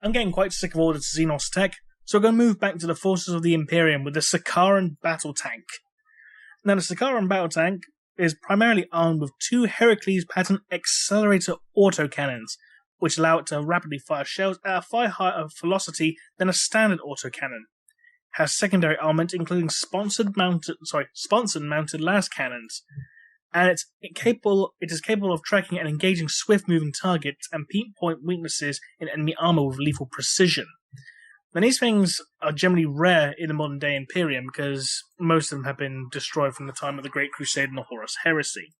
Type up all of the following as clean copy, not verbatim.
I'm getting quite sick of all this Xenos tech, so we're going to move back to the forces of the Imperium with the Sakaran battle tank. Now, the Sakaran battle tank is primarily armed with 2 Heracles pattern accelerator autocannons, which allow it to rapidly fire shells at a far higher velocity than a standard autocannon. Has secondary armament including sponsored mounted las cannons, and it is capable of tracking and engaging swift-moving targets and pinpoint weaknesses in enemy armor with lethal precision. Now, these things are generally rare in the modern-day Imperium because most of them have been destroyed from the time of the Great Crusade and the Horus Heresy.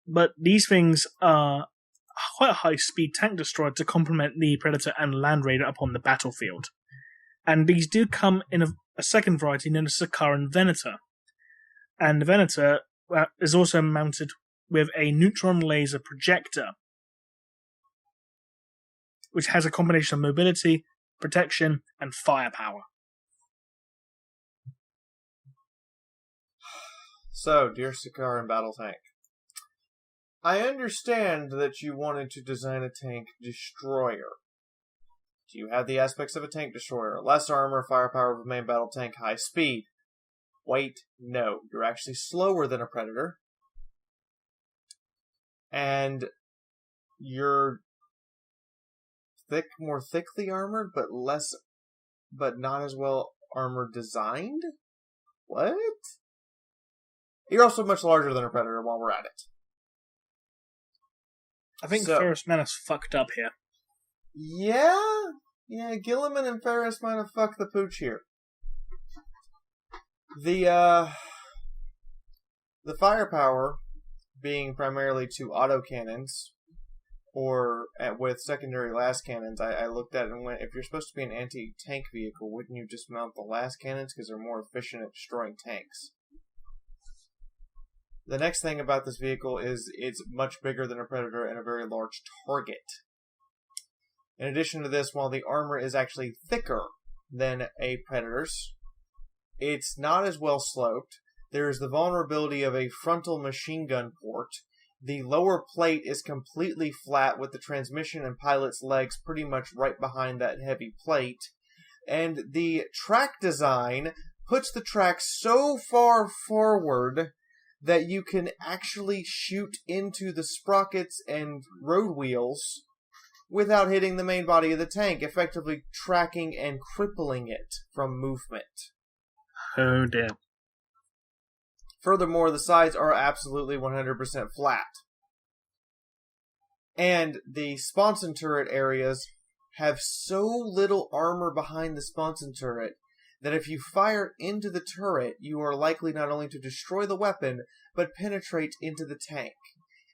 But these things are quite a high-speed tank destroyer to complement the Predator and Land Raider upon the battlefield. And these do come in a second variety known as Sakaran Venator. And the Venator is also mounted with a neutron laser projector, which has a combination of mobility, protection, and firepower. So, dear Sakaran battle tank, I understand that you wanted to design a tank destroyer. Do you have the aspects of a tank destroyer? Less armor, firepower of a main battle tank, high speed. Wait, no. You're actually slower than a Predator. And you're more thickly armored, but not as well armor designed? What? You're also much larger than a Predator while we're at it. I think Ferris Menace fucked up here. Yeah, Gilliman and Ferris might have fucked the pooch here. The firepower being primarily 2 autocannons, or with secondary las cannons, I looked at it and went, if you're supposed to be an anti-tank vehicle, wouldn't you just mount the las cannons because they're more efficient at destroying tanks? The next thing about this vehicle is it's much bigger than a Predator and a very large target. In addition to this, while the armor is actually thicker than a Predator's, it's not as well sloped. There's the vulnerability of a frontal machine gun port. The lower plate is completely flat with the transmission and pilot's legs pretty much right behind that heavy plate. And the track design puts the track so far forward that you can actually shoot into the sprockets and road wheels without hitting the main body of the tank, effectively tracking and crippling it from movement. Oh, dear. Furthermore, the sides are absolutely 100% flat. And the sponson turret areas have so little armor behind the sponson turret that if you fire into the turret, you are likely not only to destroy the weapon, but penetrate into the tank.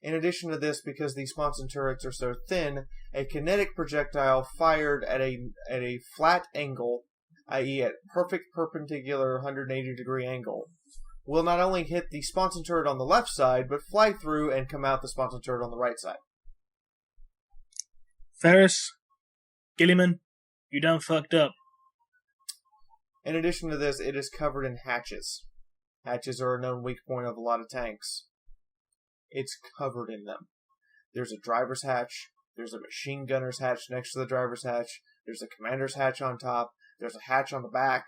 In addition to this, because these sponson turrets are so thin, a kinetic projectile fired at a flat angle, i.e. at perfect perpendicular 180-degree angle, will not only hit the sponson turret on the left side, but fly through and come out the sponson turret on the right side. Ferris, Gilliman, you done fucked up. In addition to this, it is covered in hatches. Hatches are a known weak point of a lot of tanks. It's covered in them. There's a driver's hatch. There's a machine gunner's hatch next to the driver's hatch. There's a commander's hatch on top. There's a hatch on the back.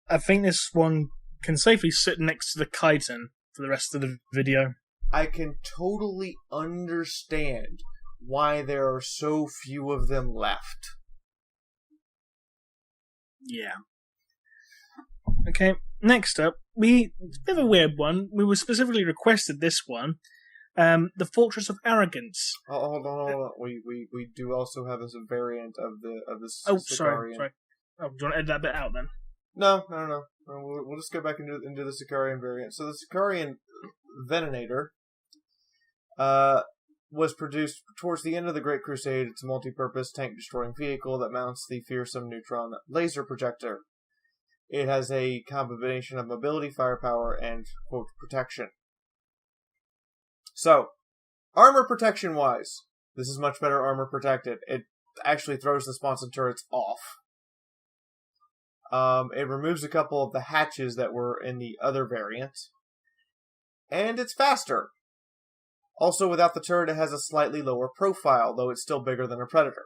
I think this one can safely sit next to the chitin for the rest of the video. I can totally understand why there are so few of them left. Yeah. Okay, next up, it's a bit of a weird one. We were specifically requested this one. The Fortress of Arrogance. Oh, hold on. We do also have a variant of the Oh, Sicarian. sorry. Oh, do you want to edit that bit out then? No. We'll just go back into the Sicarian variant. So the Sicarian Venator was produced towards the end of the Great Crusade. It's a multi-purpose tank-destroying vehicle that mounts the fearsome neutron laser projector. It has a combination of mobility, firepower, and, quote, protection. So, armor protection-wise, this is much better armor protected. It actually throws the sponson turrets off. It removes a couple of the hatches that were in the other variant. And it's faster. Also, without the turret, it has a slightly lower profile, though it's still bigger than a Predator.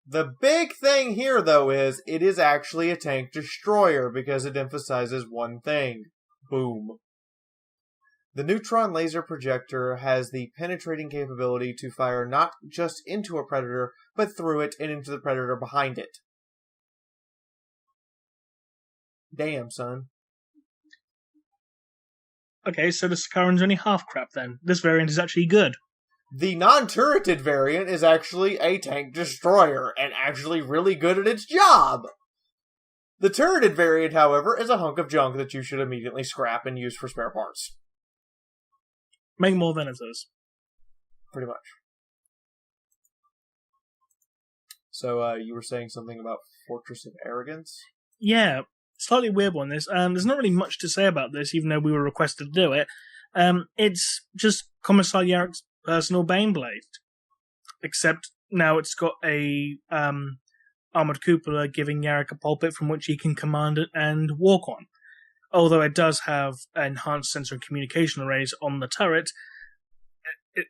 The big thing here, though, is it is actually a tank destroyer because it emphasizes one thing. Boom. The neutron laser projector has the penetrating capability to fire not just into a Predator, but through it and into the Predator behind it. Damn, son. Okay, so the Sakaran's only half crap then. This variant is actually good. The non-turreted variant is actually a tank destroyer, and actually really good at its job. The turreted variant, however, is a hunk of junk that you should immediately scrap and use for spare parts. Make more Venators. Pretty much. So, you were saying something about Fortress of Arrogance? Yeah, slightly weird one, this. There's not really much to say about this, even though we were requested to do it. It's just Commissar Yarek's personal Baneblade. Except now it's got a armored cupola giving Yarek a pulpit from which he can command it and walk on. Although it does have enhanced sensor and communication arrays on the turret,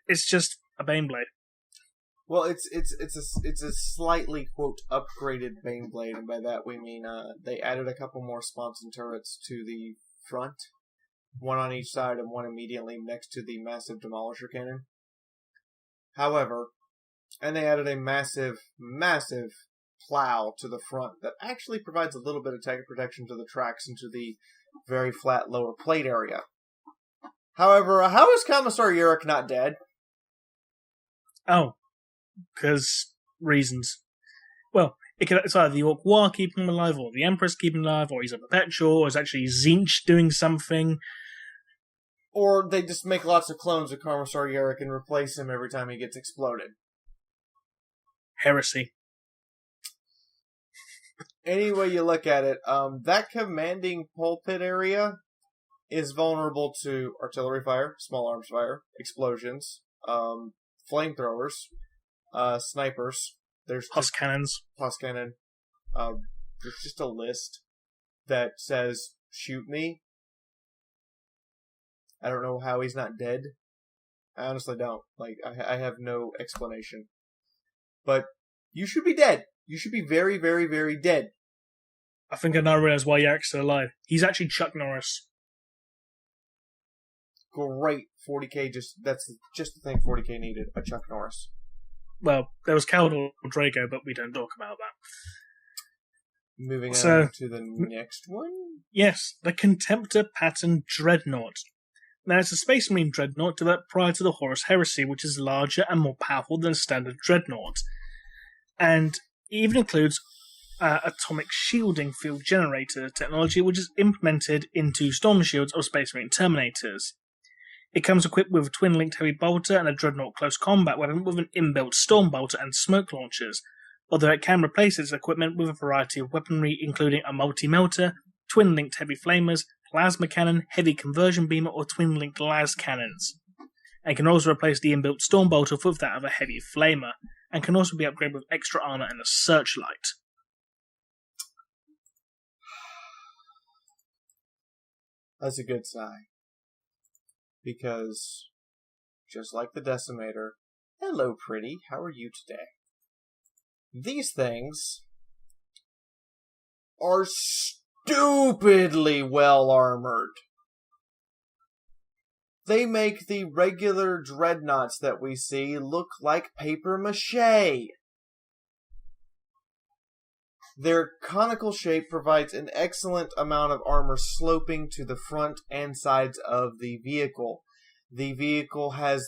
it's just a Baneblade. Well, it's a slightly, quote, upgraded Baneblade, and by that we mean they added a couple more sponson turrets to the front, one on each side and one immediately next to the massive Demolisher cannon. However, and they added a massive plow to the front that actually provides a little bit of tank protection to the tracks and to the very flat lower plate area. However, how is Commissar Yarek not dead? Oh, because reasons. Well, it's either the Orc War keeping him alive, or the Empress keeping him alive, or he's a perpetual, or it's actually Tzeentch doing something. Or they just make lots of clones of Commissar Yarek and replace him every time he gets exploded. Heresy. Any way you look at it, that commanding pulpit area is vulnerable to artillery fire, small arms fire, explosions, flamethrowers, snipers. There's Plus cannons. Plus cannon. There's just a list that says, shoot me. I don't know how he's not dead. I honestly don't. I have no explanation. But you should be dead. You should be very, very, very dead. I think I now realize why Yarek's still alive. He's actually Chuck Norris. Great. 40k, that's just the thing 40k needed. A Chuck Norris. Well, there was Caldor Draco, but we don't talk about that. Moving on to the next one? Yes, the Contemptor Pattern Dreadnought. Now, it's a Space Marine Dreadnought developed prior to the Horus Heresy, which is larger and more powerful than a standard Dreadnought. And it even includes atomic shielding field generator technology, which is implemented into storm shields of Space Marine Terminators. It comes equipped with a twin-linked heavy bolter and a Dreadnought close combat weapon with an inbuilt storm bolter and smoke launchers, although it can replace its equipment with a variety of weaponry, including a multi-melter, twin-linked heavy flamers, plasma cannon, heavy conversion beamer, or twin-linked las cannons. And can also replace the inbuilt storm bolter with that of a heavy flamer, and can also be upgraded with extra armor and a searchlight. That's a good sign. Because, just like the Decimator, hello pretty, how are you today? These things are stupidly well armored. They make the regular dreadnoughts that we see look like paper mache. Their conical shape provides an excellent amount of armor sloping to the front and sides of the vehicle. The vehicle has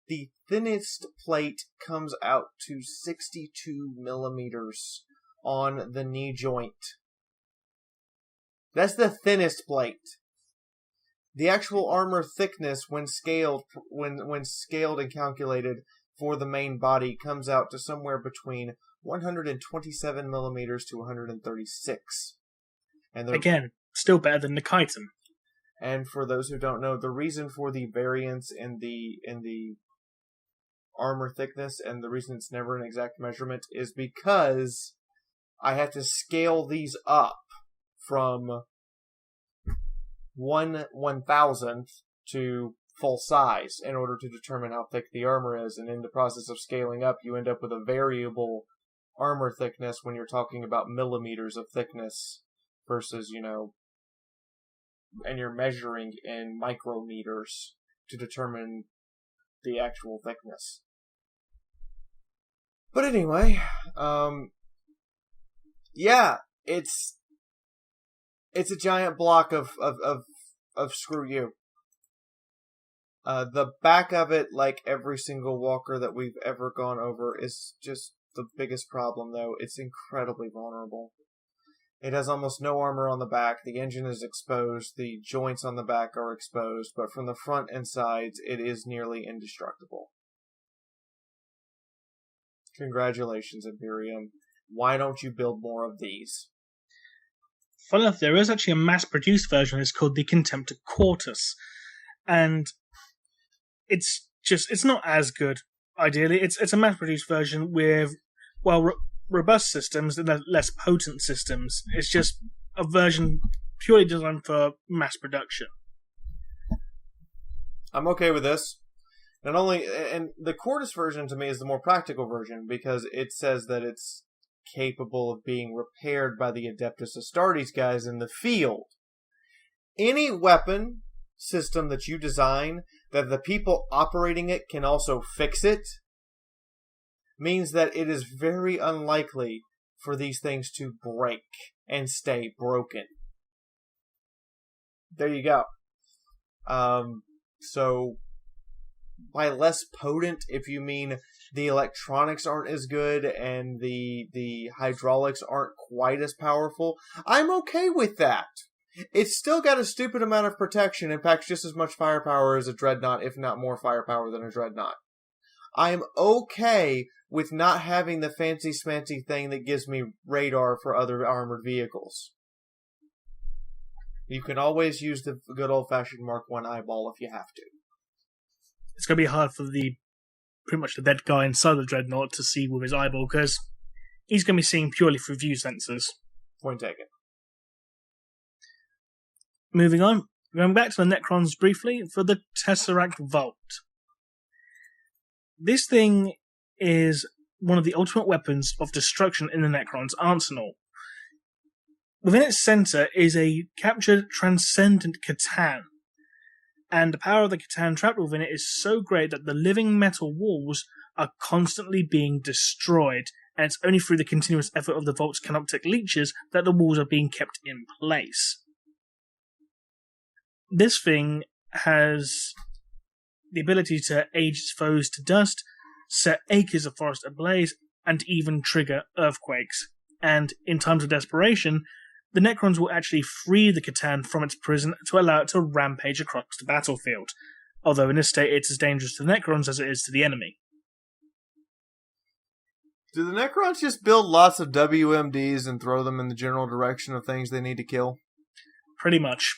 the thinnest plate comes out to 62 millimeters on the knee joint. That's the thinnest plate. The actual armor thickness, when scaled and calculated for the main body, comes out to somewhere between 127 millimeters to 136. And again, still better than the Chiton. And for those who don't know, the reason for the variance in the armor thickness and the reason it's never an exact measurement is because I have to scale these up from 1/1000th to full size in order to determine how thick the armor is. And in the process of scaling up, you end up with a variable armor thickness when you're talking about millimeters of thickness versus, and you're measuring in micrometers to determine the actual thickness. But anyway, yeah, it's a giant block of screw you. The back of it, like every single walker that we've ever gone over, is just the biggest problem, though. It's incredibly vulnerable. It has almost no armor on the back. The engine is exposed. The joints on the back are exposed. But from the front and sides, it is nearly indestructible. Congratulations, Imperium. Why don't you build more of these? Funny enough, there is actually a mass-produced version. It's called the Contemptor Quartus. And it's not as good, ideally. It's a mass-produced version with, robust systems and less potent systems. It's just a version purely designed for mass production. I'm okay with this. And the Quartus version to me is the more practical version because it says that it's capable of being repaired by the Adeptus Astartes guys in the field. Any weapon system that you design that the people operating it can also fix it means that it is very unlikely for these things to break and stay broken. There you go. So, by less potent, if you mean the electronics aren't as good and the hydraulics aren't quite as powerful, I'm okay with that. It's still got a stupid amount of protection and packs just as much firepower as a dreadnought, if not more firepower than a dreadnought. I'm okay with not having the fancy smancy thing that gives me radar for other armored vehicles. You can always use the good old-fashioned Mark I eyeball if you have to. It's going to be hard for pretty much the dead guy inside the dreadnought to see with his eyeball, because he's going to be seeing purely through view sensors. Point taken. Moving on, going back to the Necrons briefly for the Tesseract Vault. This thing is one of the ultimate weapons of destruction in the Necrons' arsenal. Within its center is a captured transcendent Catan, and the power of the Catan trapped within it is so great that the living metal walls are constantly being destroyed, and it's only through the continuous effort of the Vault's canoptic leeches that the walls are being kept in place. This thing has the ability to age its foes to dust, set acres of forest ablaze, and even trigger earthquakes. And in times of desperation, the Necrons will actually free the Catan from its prison to allow it to rampage across the battlefield, although in this state it's as dangerous to the Necrons as it is to the enemy. Do the Necrons just build lots of WMDs and throw them in the general direction of things they need to kill? Pretty much.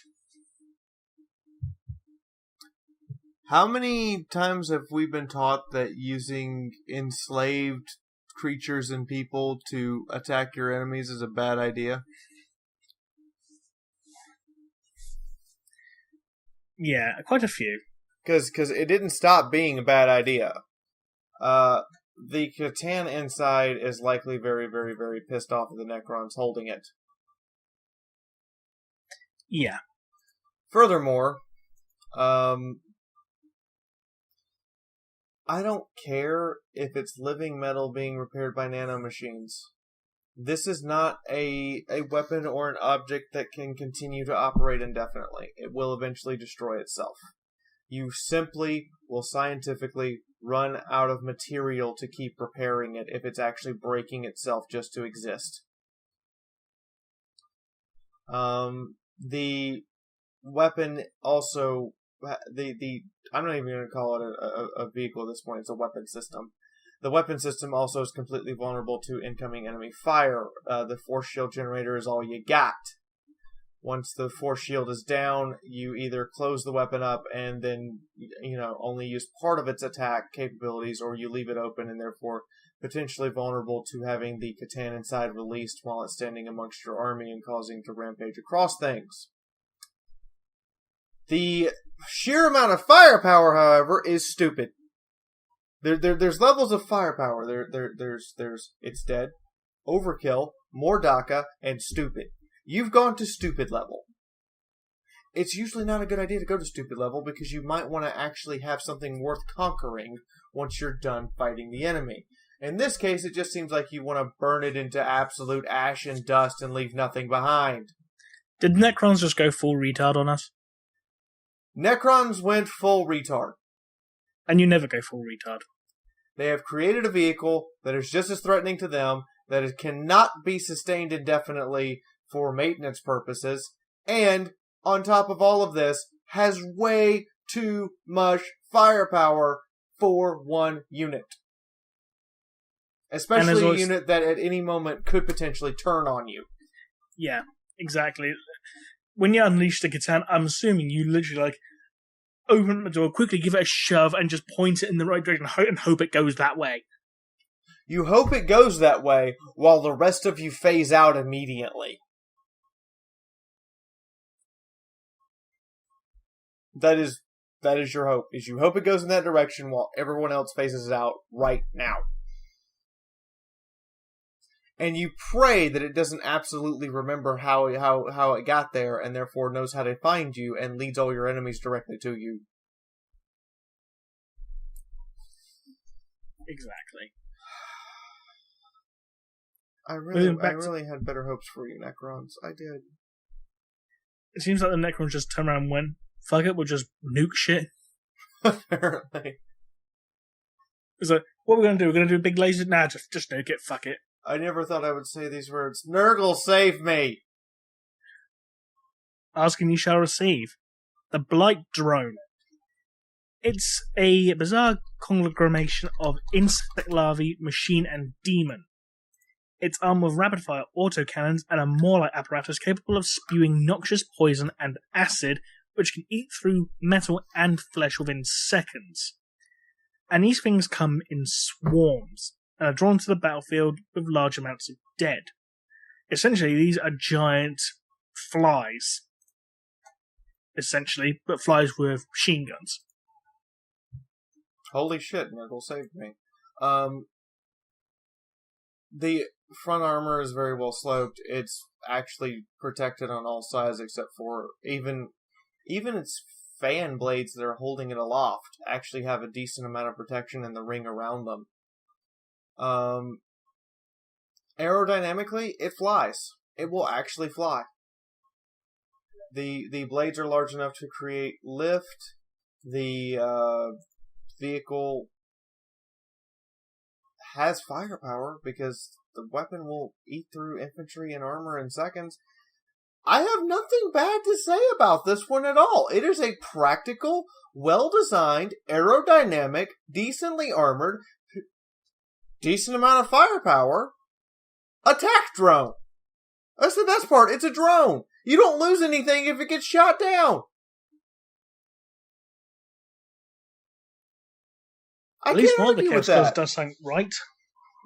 How many times have we been taught that using enslaved creatures and people to attack your enemies is a bad idea? Yeah, quite a few. Because it didn't stop being a bad idea. The Catan inside is likely very, very, very pissed off at the Necrons holding it. Yeah. Furthermore, I don't care if it's living metal being repaired by nanomachines. This is not a weapon or an object that can continue to operate indefinitely. It will eventually destroy itself. You simply will scientifically run out of material to keep repairing it if it's actually breaking itself just to exist. The weapon also... I'm not even going to call it a vehicle at this point. It's a weapon system. The weapon system also is completely vulnerable to incoming enemy fire. The force shield generator is all you got. Once the force shield is down, you either close the weapon up and then, only use part of its attack capabilities, or you leave it open and therefore potentially vulnerable to having the Catan inside released while it's standing amongst your army and causing to rampage across things. The sheer amount of firepower, however, is stupid. There's levels of firepower. There's it's dead, overkill, more DACA, and stupid. You've gone to stupid level. It's usually not a good idea to go to stupid level because you might want to actually have something worth conquering once you're done fighting the enemy. In this case, it just seems like you want to burn it into absolute ash and dust and leave nothing behind. Did Necrons just go full retard on us? Necrons went full retard. And you never go full retard. They have created a vehicle that is just as threatening to them, that it cannot be sustained indefinitely for maintenance purposes, and, on top of all of this, has way too much firepower for one unit. Especially a unit that at any moment could potentially turn on you. Yeah, exactly. When you unleash the Catan, I'm assuming you literally open the door, quickly give it a shove, and just point it in the right direction and hope it goes that way. You hope it goes that way while the rest of you phase out immediately. That is your hope. Is you hope it goes in that direction while everyone else phases out right now. And you pray that it doesn't absolutely remember how it got there and therefore knows how to find you and leads all your enemies directly to you. Exactly. I really had better hopes for you, Necrons. I did. It seems like the Necrons just turned around and went, fuck it, we'll just nuke shit. Apparently. It's like, what are we going to do? We're going to do a big laser? Nah, just nuke it, fuck it. I never thought I would say these words. Nurgle, save me! Asking you shall receive. The Blight Drone. It's a bizarre conglomeration of insect larvae, machine, and demon. It's armed with rapid-fire autocannons and a Morlite apparatus capable of spewing noxious poison and acid, which can eat through metal and flesh within seconds. And these things come in swarms, and are drawn to the battlefield with large amounts of dead. Essentially, these are giant flies. Essentially, but flies with machine guns. Holy shit, Nurgle saved me. The front armor is very well sloped. It's actually protected on all sides except for even its fan blades that are holding it aloft actually have a decent amount of protection in the ring around them. Aerodynamically, it flies. It will actually fly. The blades are large enough to create lift. The vehicle has firepower because the weapon will eat through infantry and armor in seconds. I have nothing bad to say about this one at all. It is a practical, well-designed, aerodynamic, decently armored, decent amount of firepower attack drone. That's the best part. It's a drone. You don't lose anything if it gets shot down. At least one of the characters does something right.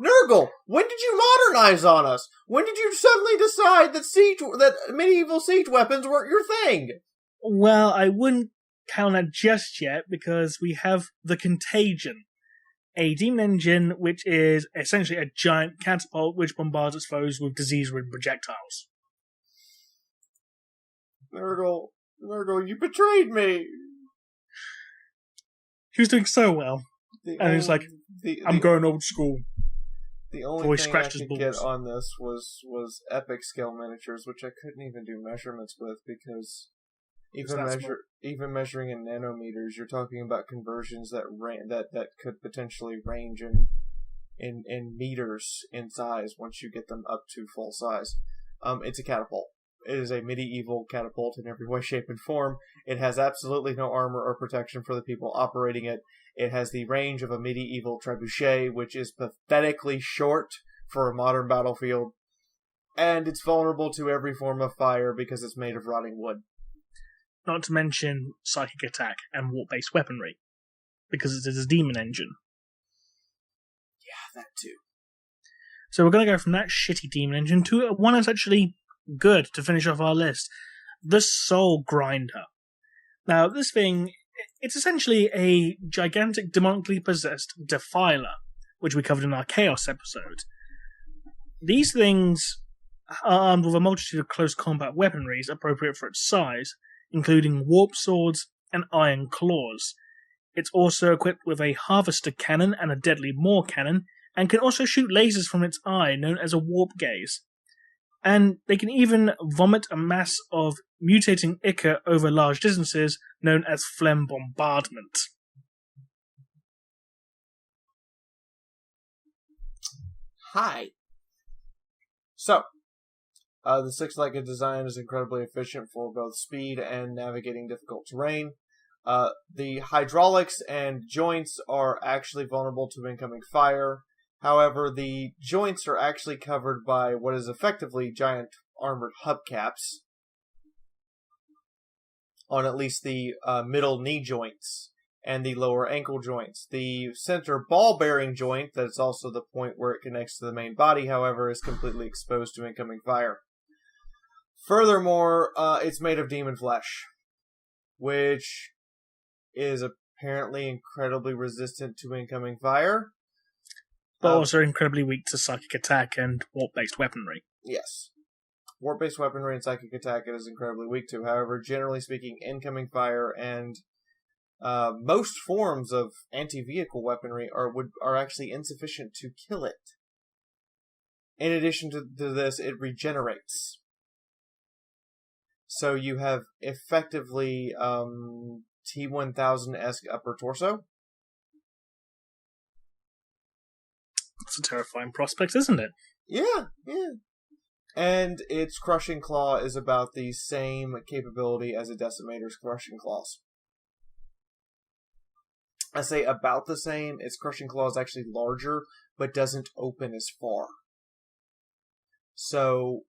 Nurgle, when did you modernize on us? When did you suddenly decide that medieval siege weapons weren't your thing? Well, I wouldn't count that just yet, because we have the Contagion, a demon engine which is essentially a giant catapult which bombards its foes with disease-ridden projectiles. Nurgle, you betrayed me! He was doing so well. And he's like, I'm going old school. The only thing I could get on this was epic scale miniatures, which I couldn't even do measurements with because even measuring in nanometers, you're talking about conversions that could potentially range in meters in size once you get them up to full size. It's a catapult. It is a medieval catapult in every way, shape, and form. It has absolutely no armor or protection for the people operating it. It has the range of a medieval trebuchet, which is pathetically short for a modern battlefield. And it's vulnerable to every form of fire because it's made of rotting wood. Not to mention psychic attack and warp-based weaponry, because it is a demon engine. Yeah, that too. So we're going to go from that shitty demon engine to one that's actually good to finish off our list. The Soul Grinder. Now, this thing, it's essentially a gigantic demonically possessed defiler, which we covered in our Chaos episode. These things are armed with a multitude of close combat weaponries appropriate for its size, including warp swords and iron claws. It's also equipped with a harvester cannon and a deadly maw cannon, and can also shoot lasers from its eye, known as a warp gaze. And they can even vomit a mass of mutating ichor over large distances, known as phlegm bombardment. Hi. So, the six-legged design is incredibly efficient for both speed and navigating difficult terrain. The hydraulics and joints are actually vulnerable to incoming fire. However, the joints are actually covered by what is effectively giant armored hubcaps on at least the middle knee joints and the lower ankle joints. The center ball-bearing joint, that's also the point where it connects to the main body, however, is completely exposed to incoming fire. Furthermore, it's made of demon flesh, which is apparently incredibly resistant to incoming fire. But also incredibly weak to psychic attack and warp-based weaponry. Yes. Warp-based weaponry and psychic attack it is incredibly weak to. However, generally speaking, incoming fire and most forms of anti-vehicle weaponry are actually insufficient to kill it. In addition to this, it regenerates. So you have effectively T-1000-esque upper torso. That's a terrifying prospect, isn't it? Yeah. And its crushing claw is about the same capability as a decimator's crushing claws. I say about the same. Its crushing claw is actually larger, but doesn't open as far. So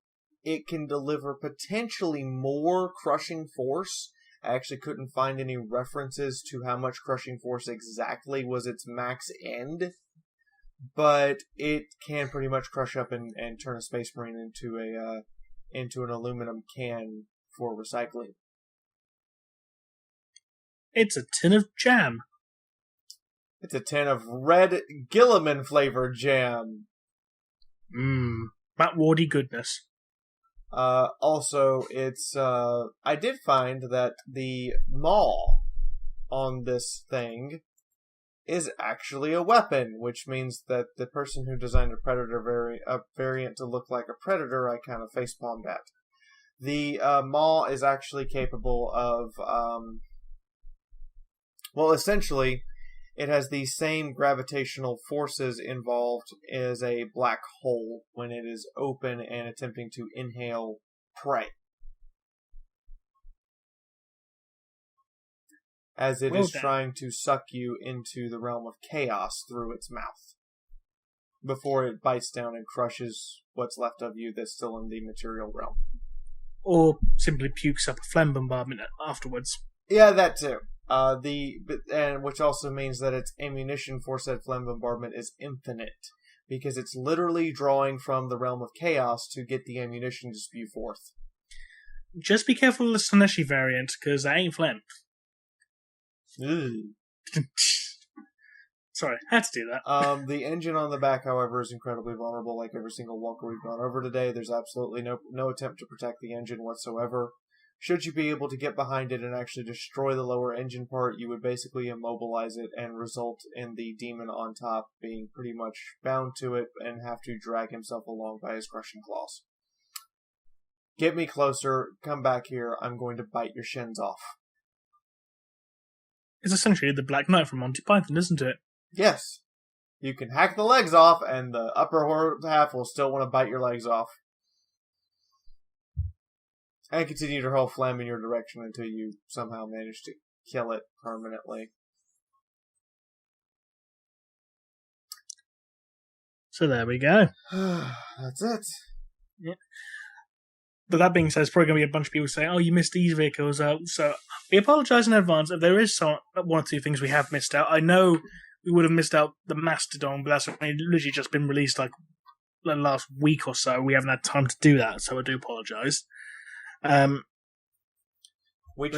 it can deliver potentially more crushing force. I actually couldn't find any references to how much crushing force exactly was its max end. But it can pretty much crush up and turn a Space Marine into an aluminum can for recycling. It's a tin of jam. It's a tin of red Gilliman flavored jam. That warty goodness. Also, it's I did find that the maw on this thing is actually a weapon, which means that the person who designed a Predator variant to look like a Predator, I kind of facepalmed at. The maw is actually capable of, essentially, it has the same gravitational forces involved as a black hole when it is open and attempting to inhale prey. As it is trying to suck you into the realm of chaos through its mouth, before it bites down and crushes what's left of you that's still in the material realm. Or simply pukes up a phlegm bombardment afterwards. Yeah, that too. Which also means that its ammunition for said phlegm bombardment is infinite, because it's literally drawing from the realm of chaos to get the ammunition to spew forth. Just be careful of the Soneshi variant, because that ain't phlegm. Sorry, had to do that. The engine on the back, however, is incredibly vulnerable. Like every single walker we've gone over today, there's absolutely no attempt to protect the engine whatsoever. Should you be able to get behind it and actually destroy the lower engine part, you would basically immobilize it and result in the demon on top being pretty much bound to it and have to drag himself along by his crushing claws. Get me closer, come back here, I'm going to bite your shins off. It's essentially the Black Knight from Monty Python, isn't it? Yes. You can hack the legs off, and the upper half will still want to bite your legs off. And continue to hurl phlegm in your direction until you somehow manage to kill it permanently. So there we go. That's it. Yeah. But that being said, there's probably going to be a bunch of people saying, oh, you missed these vehicles. So we apologise in advance if there is one or two things we have missed out. I know we would have missed out the Mastodon, but that's literally just been released like the last week or so. We haven't had time to do that, so I do apologise. We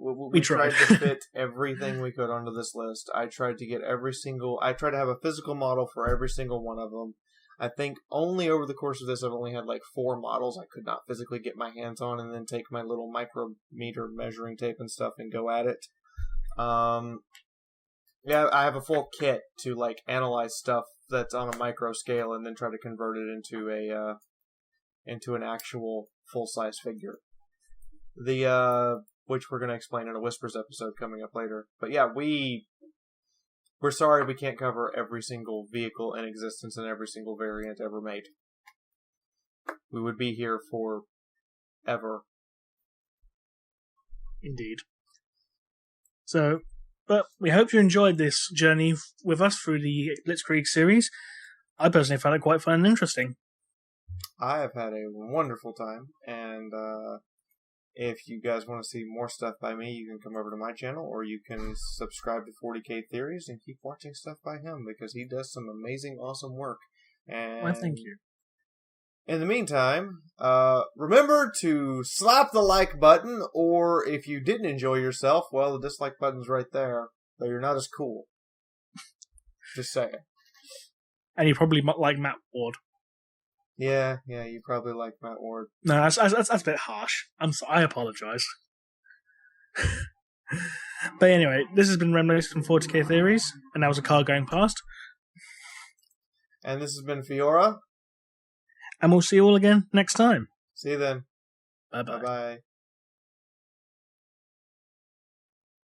we tried to fit everything we could onto this list. I tried to get I tried to have a physical model for every single one of them. I think only over the course of this, I've only had like 4 models I could not physically get my hands on, and then take my little micrometer measuring tape and stuff and go at it. Yeah, I have a full kit to like analyze stuff that's on a micro scale and then try to convert it into an actual full-size figure. Which we're going to explain in a Whispers episode coming up later. But yeah, we're sorry we can't cover every single vehicle in existence and every single variant ever made. We would be here for ever. Indeed. So, but we hope you enjoyed this journey with us through the Blitzkrieg series. I personally found it quite fun and interesting. I have had a wonderful time, and if you guys want to see more stuff by me, you can come over to my channel, or you can subscribe to 40K Theories and keep watching stuff by him, because he does some amazing, awesome work. And well, thank you. In the meantime, remember to slap the like button, or if you didn't enjoy yourself, well, the dislike button's right there, though you're not as cool. Just saying. And you probably like Matt Ward. Yeah, you probably like Matt Ward. No, that's a bit harsh. I apologise. But anyway, this has been Reminiscent from 40K Theories, and that was a car going past. And this has been Fiaura. And we'll see you all again next time. See you then. Bye-bye. Bye-bye.